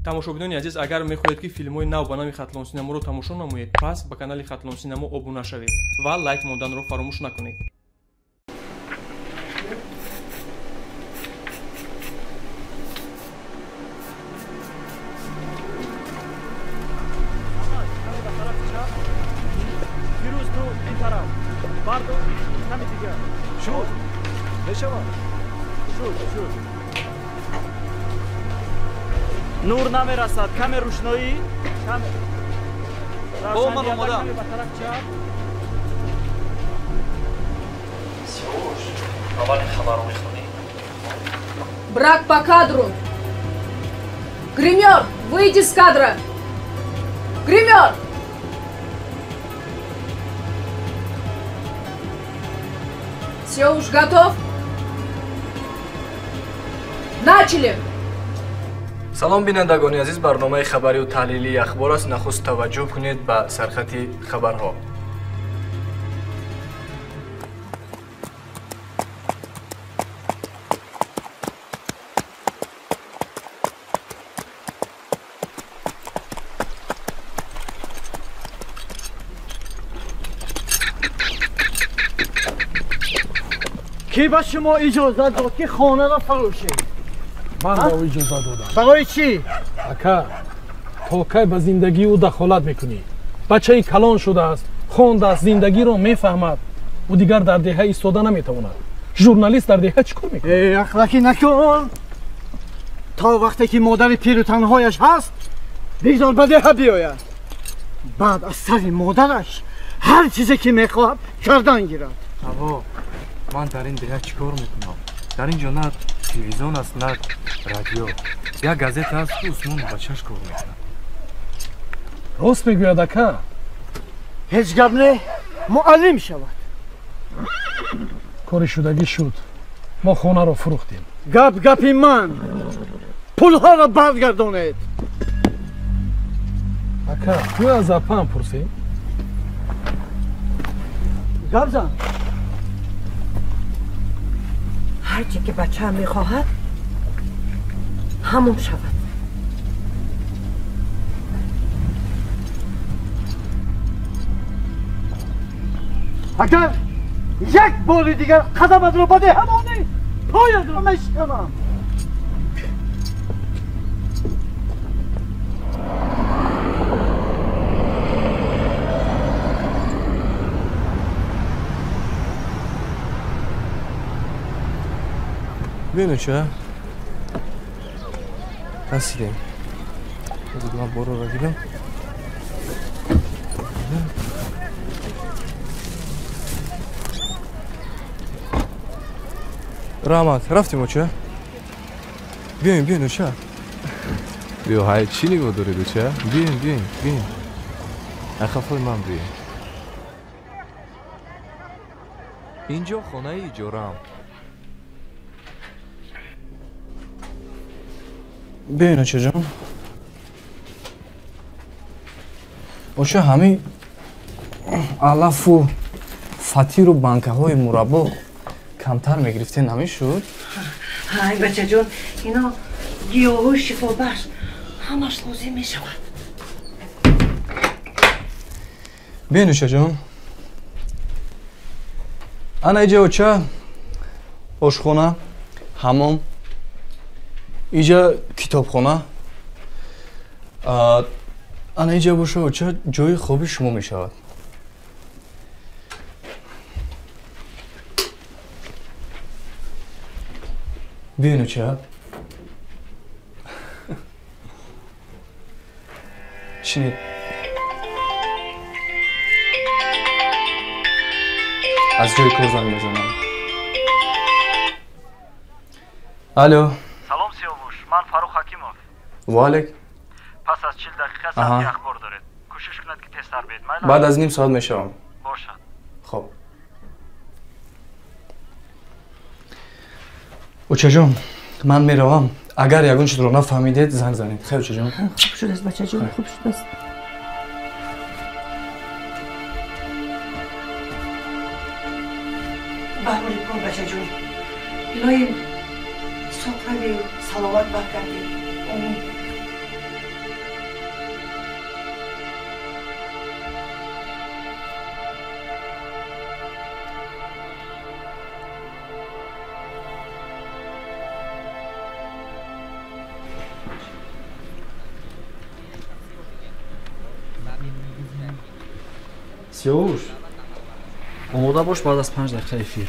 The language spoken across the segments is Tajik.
тамошобинони азиз, агар мехоҳед ки филмҳои нав ба нави Хатлон Синаморо тамошо намоед, пас ба канали Хатлон Синамо обуна шавед ва лайк монданро фаромӯш накунед. нур намерасад, каме рӯшноӣ, каме равшания ба тараф чап. Сиёш, аввалин хабарро мехонӣ? Брак по кадру. Гример, выйди с кадра. Гример! Все уж готов? Начали! салом бинандагони азиз, барномаи хабарию таҳлилии ахбор аст. нахуст таваҷҷӯҳ кунед ба сархати хабарҳо. ки ба шумо иҷозат дод ки хонаро фарӯшед? ман ба ӯ иҷозат додам. барои чӣ? ака, то кай ба зиндагии ӯ дахолат мекунӣ? бачаи калон шудааст, хондааст, зиндагиро мефаҳмад. ӯ дигар дар деҳа истода наметавонад. журналист дар деҳа чӣ кор мекунад? ахлакӣ накун. то вақте ки модари пиру танҳояш ҳаст, бигзор ба деҳа биёяд. баъд аз сари модараш ҳар чизе ки мехоҳад кардан гирад. аво, ман дар ин деҳа чӣ кор мекунам? дар ин ҷо на телевизион аст, на радио. як газета аст ки усмон бачаш кор мекунад. рост мегӯяд ака. ҳеҷ гап не, муаллим шавад. кори шудагӣ шуд. мо хонаро фурӯхтем. гап гапи ман. пулҳоро баргардонед. ака, гӯя аз апаам пурсем? гап зан. هرچی که بچه هم میخواهد همون شود. اگر یک بار دیگر قدمت رو بده همانی پایت رو میشکنم. بینو چه؟ رسیدیم. بذار من برو رو دیدم. رحمت رفتیم چه؟ بیاین چه؟ بیا های چی نگاه دارید چه؟ بیاین. اخفای من بیاین. اینجا خانه ایجارم. بیاین چه جان؟ باشه همین علف و فطیر و بانکه های مربا کمتر میگرفته نمیشد؟ های بچه جون، اینا گیاه و شفا بخش همش لازم میشود. بیاین چه جان؟ انا اینجا چه؟ آشخانه، حمام، اینجا کتابخانه. انا اینجا باشه چه جای خوبی شما میشود. بیاین چه؟ چی؟ از جای کار زنگ بزنم. الو. سلام سیاوش، من فاروق حکیمов. والک. پس از 40 دقیقه ساعتی اخبار دارید. کوشش کنید که تستر بید. بعد از نیم ساعت میشم. باشد. خب. اوچه جون، من میروم. اگر یگون چیز رو نفهمیدید زنگ زنید. خیلی اوچه جون. خوب شده است بچه جون، خوب شده است. برمونی کن بچه جون. الهی صبح و سلامت برکردی. Сиёвуш, омода бош баъд аз 5 дақиқа эфир.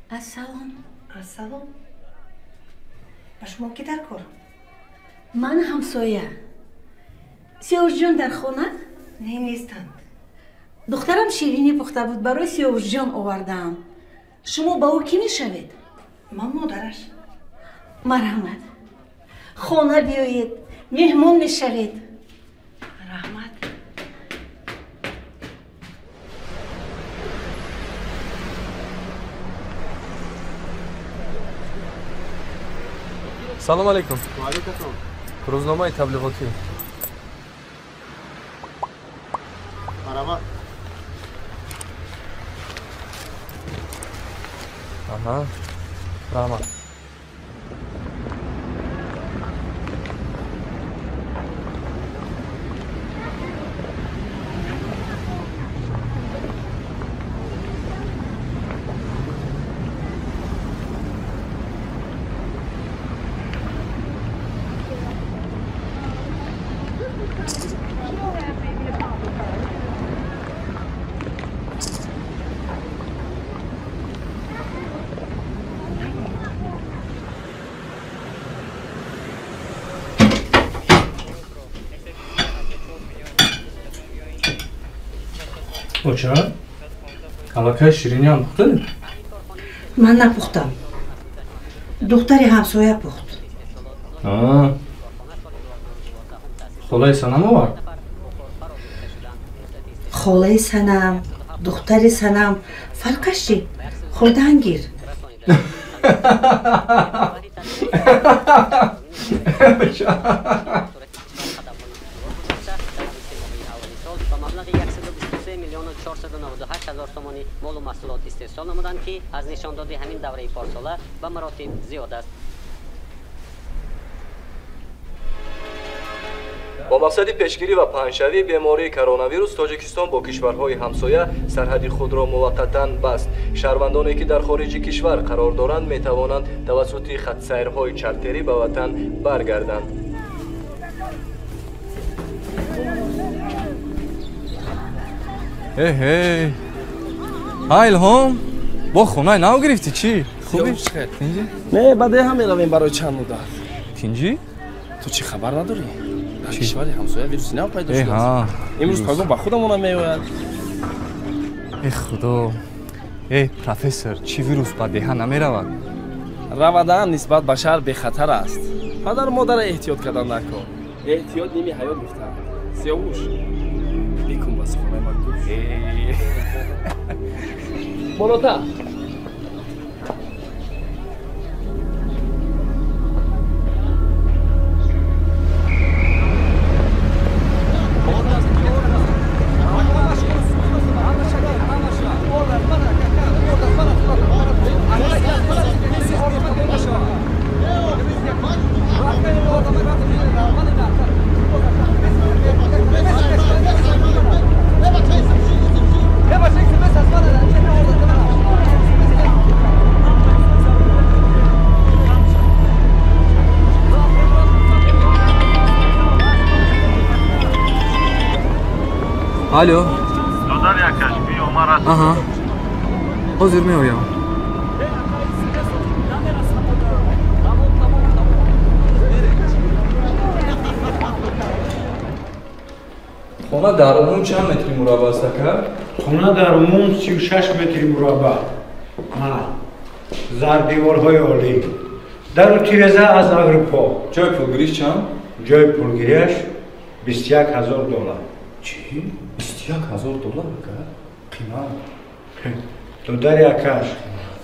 Ассалом. Ассалом. ба шумо ки дар кор? ман ҳамсоя. сиёвушҷон дар хона? Не, нестанд. духтарам ширинӣ пухта буд, барои сиёвушҷон овардаам. шумо ба ӯ кӣ мешавед? Ман модараш. марҳамат. хона биёед, меҳмон мешавед. раҳмат. салом алейкум. рӯзномаи таблиғотӣ. Марҳамат. Аҳа. Раҳмат. оча калакаи шириниам пухтади? Ман напухтам. Духтари ҳамсоя пухт. холаи санам овард? холаи санам, духтари санам, фарқаш чӣ? хурдан гир. молу маҳсулот истеҳсол намуданд ки аз нишондоди ҳамин давраи порсола ба маротиб зиёд аст. бо мақсади пешгирӣ ва паҳншавии бемории коронавирус тоҷикистон бо кишварҳои ҳамсоя сарҳади худро муваққатан баст. шаҳрвандоне ки дар хориҷи кишвар қарор доранд метавонанд тавассути хатсайрҳои чартерӣ ба ватан баргарданд. ҳей ҳа илҳом, бо хонаи нав гирифтӣ чӣ? Хубӣ? Не, баъде ҳам меравем барои чанд муддат. Кинҷӣ? ту чӣ хабар надорӣ? дар кишвари ҳамсоя вируси нав пайдо шудааст. имрӯз пагон ба худамонам меояд. худо. профессор, чӣ вирус ба деҳа намеравад? равадан нисбат ба шаҳр бехатар аст. падару модара эҳтиёт кардан накун. эҳтиёт ними ҳаёт гуфтанд. сиёвуш, бикун ба сухонаи ман гӯш. болотар. алё додар якаш биё ман расм. аҳа ҳозир меоям. хона дар умум чанд метри мураббаъ аст ака? хона дар умум 36 метри мураббаъ. зардиворҳои олӣ. дару тиреза аз аврупо. ҷои пулгириш чанд? ҷои пулгирияш $21,000. чӣ? $21,000 ака? қимат. додари акаш,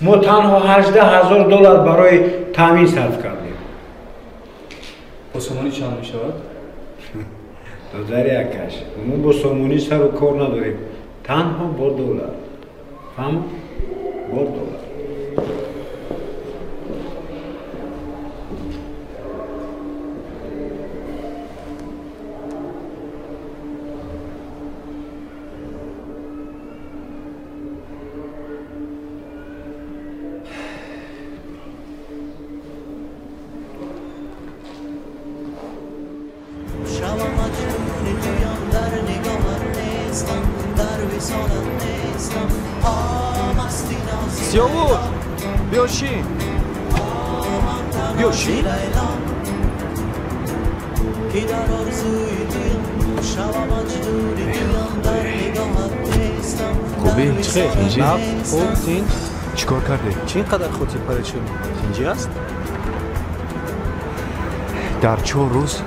мо танҳо $18,000 барои таъмин сарф кардем. бо сомонӣ чанд мешавад? додари акаш, мо бо сомонӣ сару кор надорем. танҳо бо доллар. ҳам бо доллар. Siyovur, بیاشین بیاشین خوبی؟ خیر نه خوب زین چیکار کردی؟ چی اینقدر خودت پریشان زنجی است؟ در 4 روز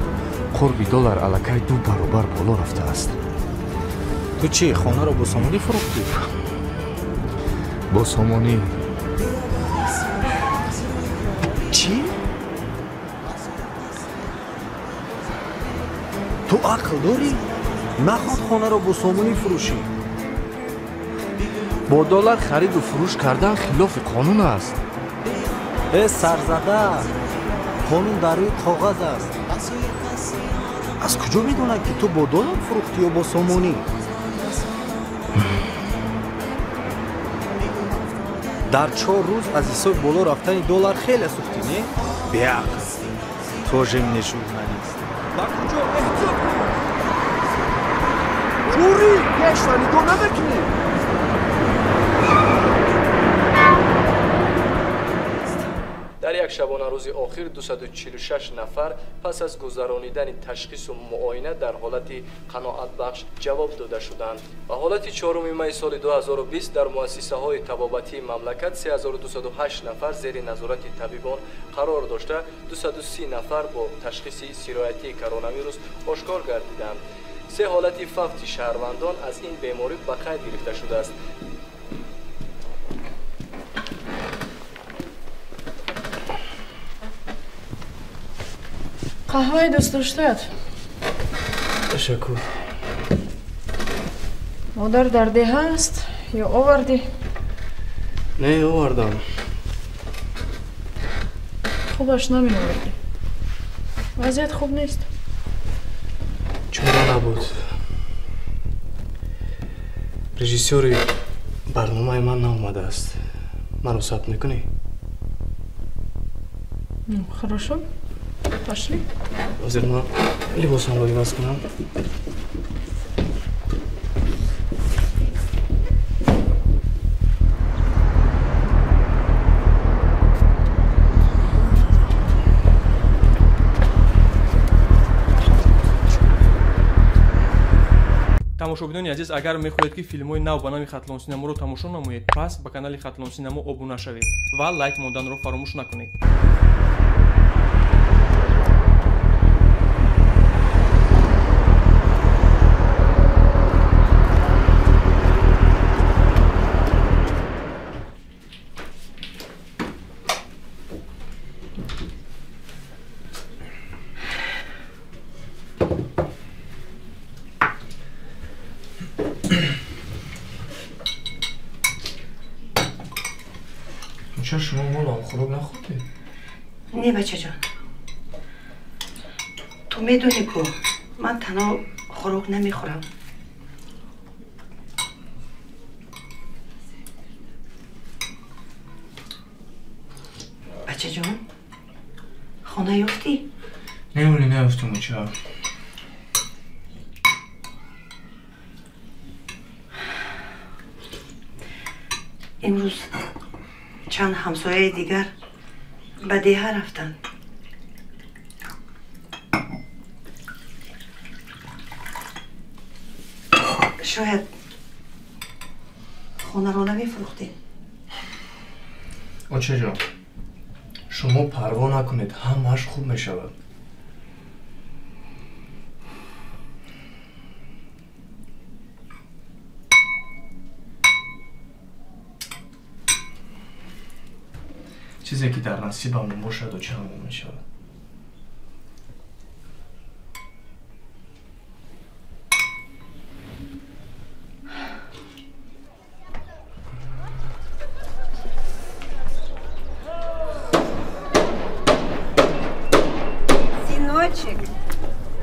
قربی دلار الکای 2 برابر بالا رفته است. تو چی خانه رو با سامانی فروختی؟ با سامانی چی؟ تو عقل داری؟ نخواد خانه رو با سامانی فروشی. با دلار خرید و فروش کردن خلاف قانون است. سرزده قانون در روی کاغذ است. از کجا میدونه که تو با دلار فروختی یا با سامانی؟ در 4 روز از حساب بالا رفتن دلار خیلی سوختی نه؟ بیعقل تو ژمن ژورنالیست با کجا احتیاط کن جوری پیش نگاه نکنی. در یک شبانه روز آخر 246 نفر پس از گذرانیدن تشخیص و معاینه در حالت قناعت بخش جواب داده شدند. و حالت 4 می سال 2020 در مؤسسه های طبابتی مملکت 3208 نفر زیر نظارت طبیبان قرار داشته 230 نفر با تشخیص سرایتی کرونا ویروس آشکار گردیدند. 3 حالت فوت شهروندان از این بیماری به قید گرفته شده است. قهوه دوست داشتد؟ تشکر. مادر در ده هست یا آوردی؟ نه آوردم. خوبش نمی آوردی. وضعیت خوب نیست. چرا نبود؟ رژیسور برنامه من نامده است. منو ثبت میکنی؟ Хорошо. Пошли. حاضر من لباسم رو لباس کنم. тамошобинони азиз, агар мехоҳед ки филмҳои нав ба нави Хатлон Синаморо тамошо намоед, пас ба канали Хатлон Синамо обуна шавед ва лайк монданро фаромӯш накунед. چرا شما مولام خوراک نخوردی؟ نه بچه جان تو میدونی که من تنها خوراک نمیخورم. بچه جان خانه یافتی؟ نه ولی نیافتم چرا؟ امروز چند همسایه دیگر به دیه رفتن. شاید خونه رو نمیفروختین. آچه جان شما پروا نکنید، همه‌اش خوب میشود. چیزی که در نصیبمون باشد و چندمون میشود. Сыночек,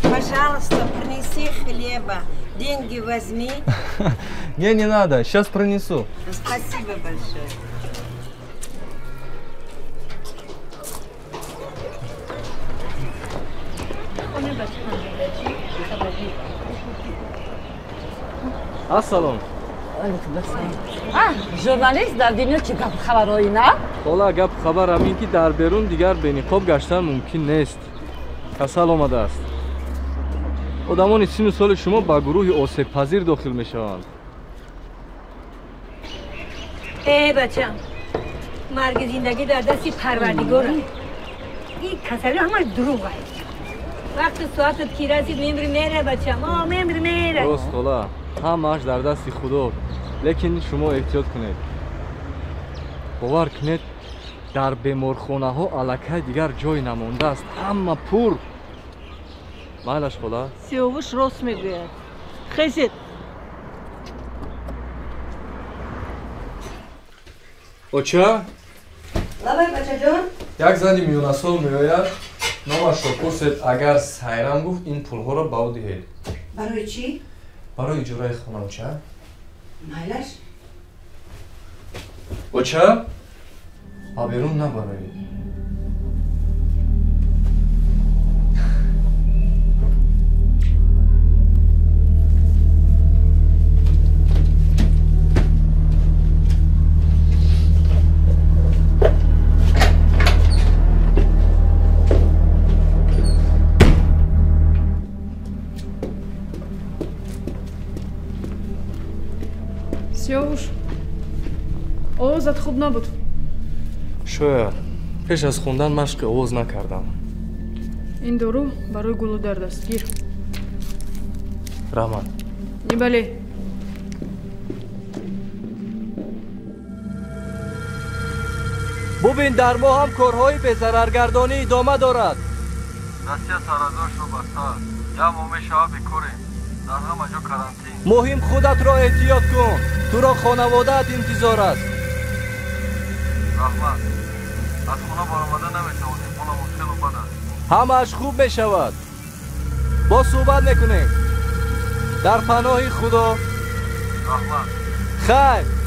пожалуйста, принеси хлеба. Деньги возьми. Не надо, сейчас принесу. Спасибо большое. Assalom. علیکم السلام. ژورنالیست در دنیا چه گپ خبرایی نه؟ حالا گپ خبر همین که در بیرون دیگر به نقاب گشتن ممکن نیست. کسل آمده است. آدمان سن و سال شما با گروه آسیب پذیر داخل می شوند. ای بچم، مرگ زندگی در دستی پروردگاره. این کسلی همه دروغه. وقت ساعتت کی رسید میمری میره بچم. میمری میره. درست حالا همه‌اش در دست خدا. لیکن شما احتیاط کنید. باور کنید در بیمارخانه ها الکه دیگر جای نمانده است. همه پر. مالش خدا؟ سیاوش راست میگوید. خیزید. اوچا؟ لابای بچه جان؟ یک زنی میونسال میآید. نامش را پرسید اگر سیرم گفت این پولها را به او دهید. برای چی؟ برای اجرای خانه اوچا؟ مالش؟ اوچا؟ با بیرون نبرید. سیاوش آوازت خوب نبود. شاید پیش از خوندن مشق آواز نکردم. این دارو برای گلو درد است. گیر. رحمان. بله. ببین در ما هم کارهای به ضررگردانی ادامه دارد. دستی سرازار شو بسته. یا مومی شما بکوریم. در همه جا کرانتین. مهم خودت را احتیاط کن. تو را خانواده‌ات انتظار است. رحمت. از خونه برآمده نمیتوانیم. خونه مشکل و بد است. همه‌اش خوب می شود. با صحبت میکنیم. در پناه خدا. رحمت. خیر.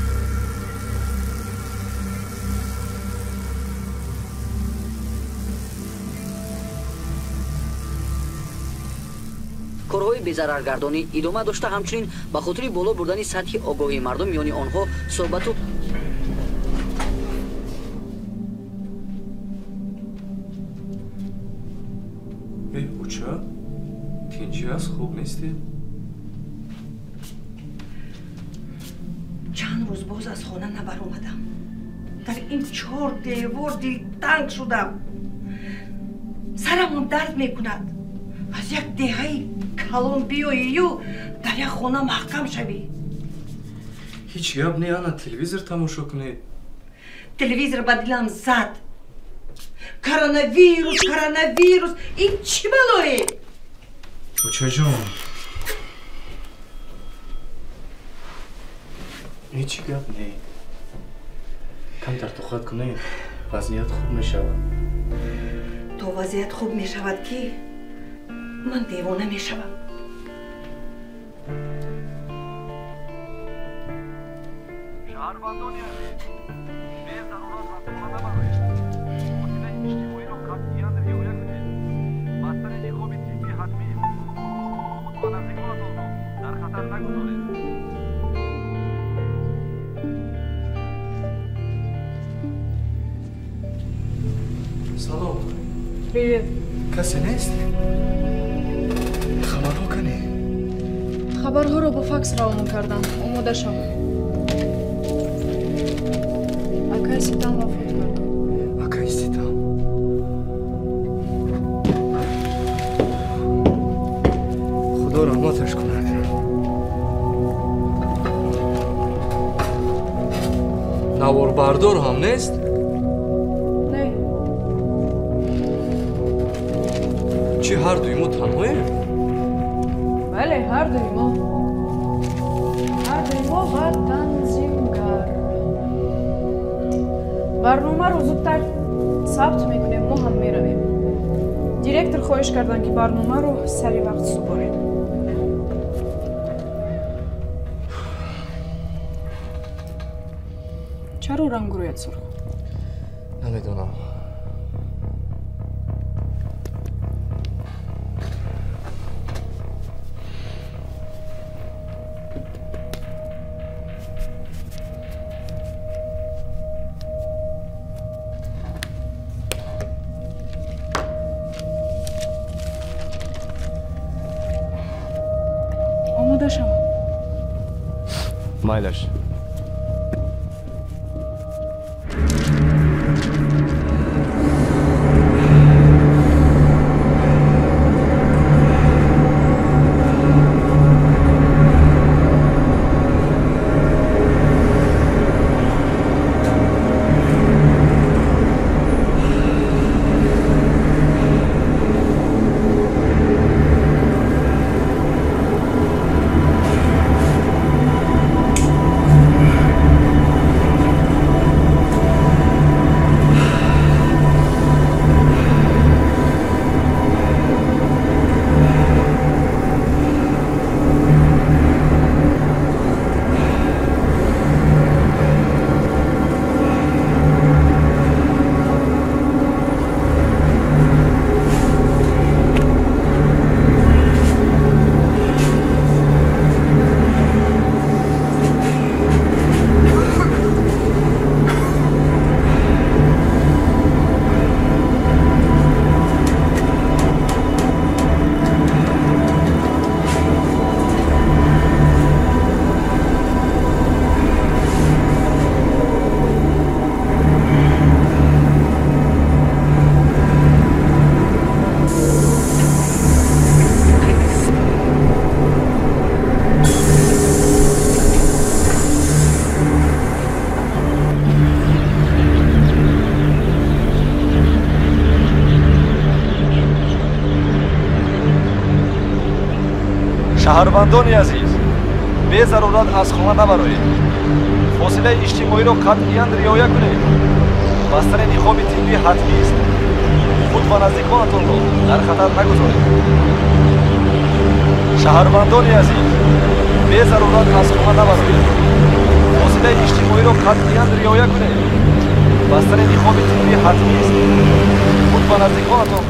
کارهای بی‌ضررگردانی ادامه داشته، همچنین به خاطر بالا بردن سطح آگاهی مردم میان آنها صحبت و اوچا؟ تینچی هست؟ خوب نیستی؟ چند روز باز از خانه نبر اومدم. در این 4 دیوار دلتنگ شدم. سرمون درد میکند. از یک دهه کلان بیایی و در یک خانه محکم شوی. هیچ گپ نه انا تلویزیون تماشا کنید. تلویزیون به دلم زد. کرونا ویروس این چی بلایی؟ اوچا جان هیچ گپ نه. کم در توقعت کنید. وضعیت خوب می شود. تا وضعیت خوب می شود که من دیوانه می شوم. شهروندان عزیز، به ضرورت از خانه نبرید. وسیله اجتماعی را قطعاً رعایت کنید. بستر نقاب طبی حتمی است. خود و نزدیکانتان را در خطر نگذارید. سلام. Привет. کسی نیست؟ خبرها کنی؟ خبرها رو با فکس روان کردم. آماده شو. اکای سیتام وفات کرد. اکای سیتام. خدا رحمتش کند. نوار بردار هم نیست؟ نه. چی هر دوی ما تنهاییم؟ بله هر دوی ما. و تنظیمگر. برنامه رو زودتر ثبت میکنیم. ما هم میرویم. دیرکتر خواهش کردن که برنامه رو سری وقت سپاریم. چرا رنگ رویت سرخ؟ نمیدونم. майлаш. шаҳрвандони азиз, безарурат аз хона набароед. фосилаи иҷтимоиро қатъиян риоя кунед. бастани ниқоби тиббӣ ҳатмист. худ ва наздиконатонро дар хатар нагузоред. шаҳрвандони азиз, безарурат аз хона набароед. фосилаи иҷтимоиро қатъиян риоя кунед. бастани ниқоби тиббӣ ҳатмист. худ ва наздиконатон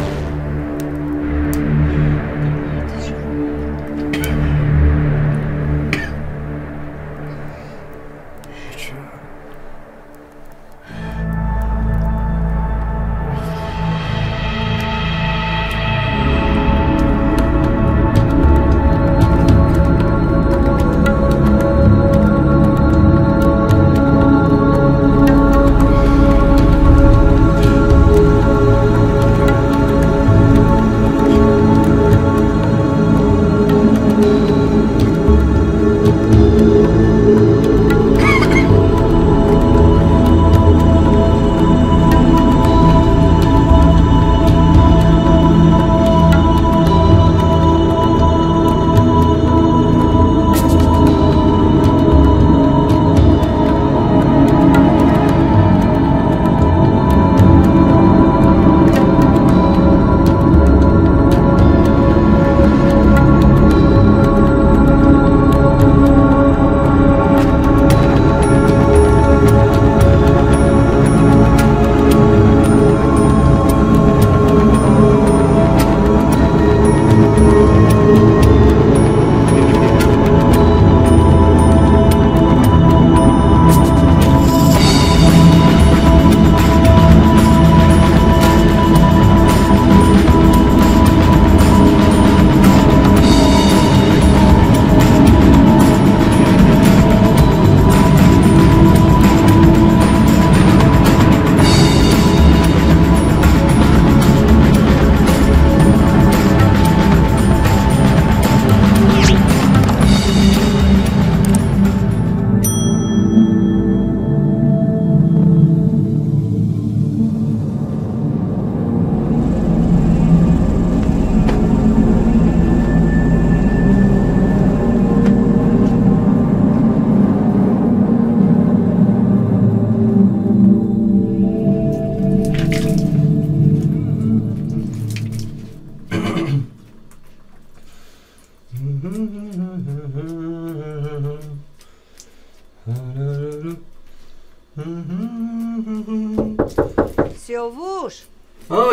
Сиёвуш.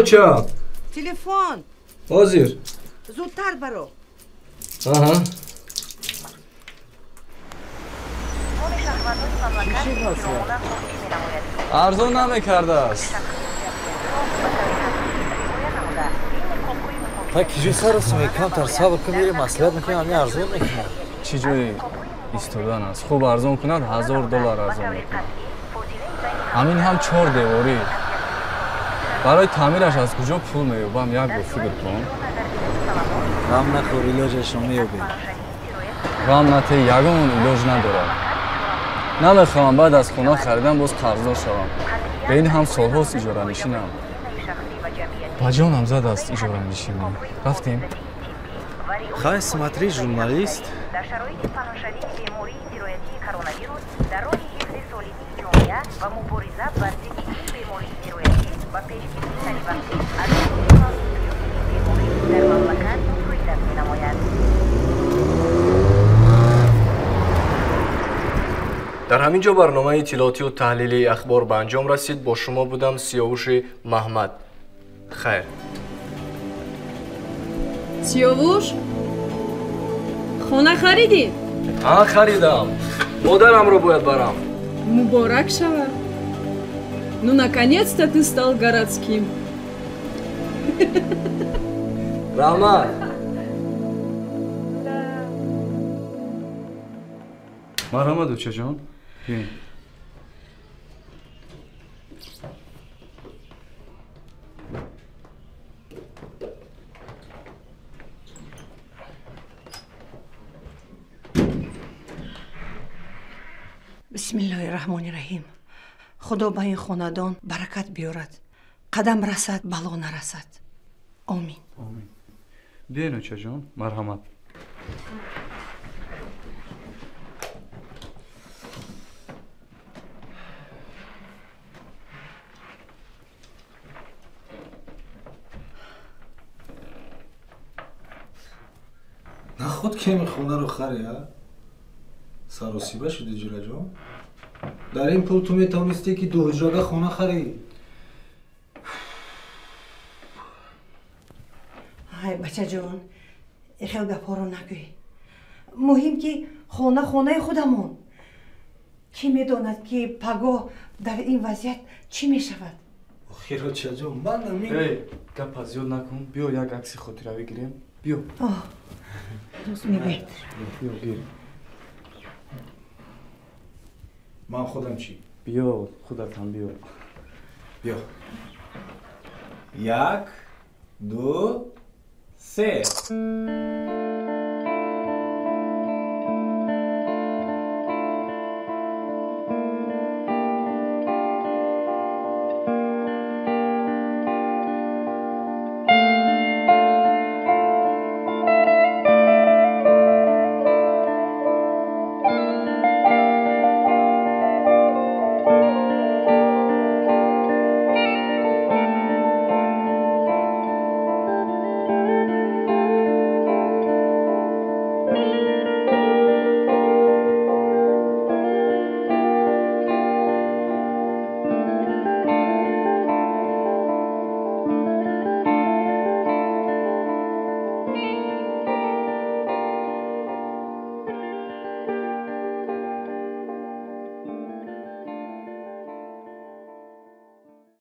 Ча? Телефон. Ҳозир. Зудтар баро. Аҳа. арзон намекардааст. Пак киҷо саросиме камтар сабр кун мере маслиҳат мекунем ҳамин арзон мекунам. Чӣ ҷое? истодан аст. Хуб арзон кунад $1000 арзон мекунад. Ҳамин ҳам 4 деворӣ. барои таъмираш аз куҷо пул меёбам? Як бор фикр кун. ғам нахӯр, илоҷашро меёбем. ғам нате, ягон илоҷ надорам. намехоҳам баъд аз хона харидан боз қарздор шавам. ба ин ҳам солҳост иҷоранишинам. ба ҷонам зад аст иҷоранишинӣ. рафтем. хай, смотри, журналист. дар ҳамин ҷо барномаи иттилоотию таҳлилии ахбор ба анҷом расид. бо шумо будам Сиёвуши Маҳмад. хайр. Сиёвуш, хона харидӣ? ҳа, харидам. модарамро бояд барам. Муборак шавад. Ну, наконец-то ты стал городским. раҳмат. марҳамат учаҷон. бин. бисмиллаҳи раҳмони раҳим. худо ба ин хонадон баракат биёрад. қадам расад, бало нарасад. омин. Омин. биён учаҷон. марҳамат. нахуд кеми хонаро харя? саросиба шуди ҷураҷон? дар ин пул ту метавонистӣ ки 2 ҳуҷрага хона харӣ. ҳай бачаҷон, ихел гапҳоро нагӯй. муҳим ки хона хонаи худамон. ки медонад ки пагоҳ дар ин вазъият чӣ мешавад? охир очаҷон, ман намин. гапа зиёд накун. биё як акси хотиравӣ гирем. биё. мебеҳтар. биё гир. ман худам чӣ? биё, худатам биё. биё. 1 2 3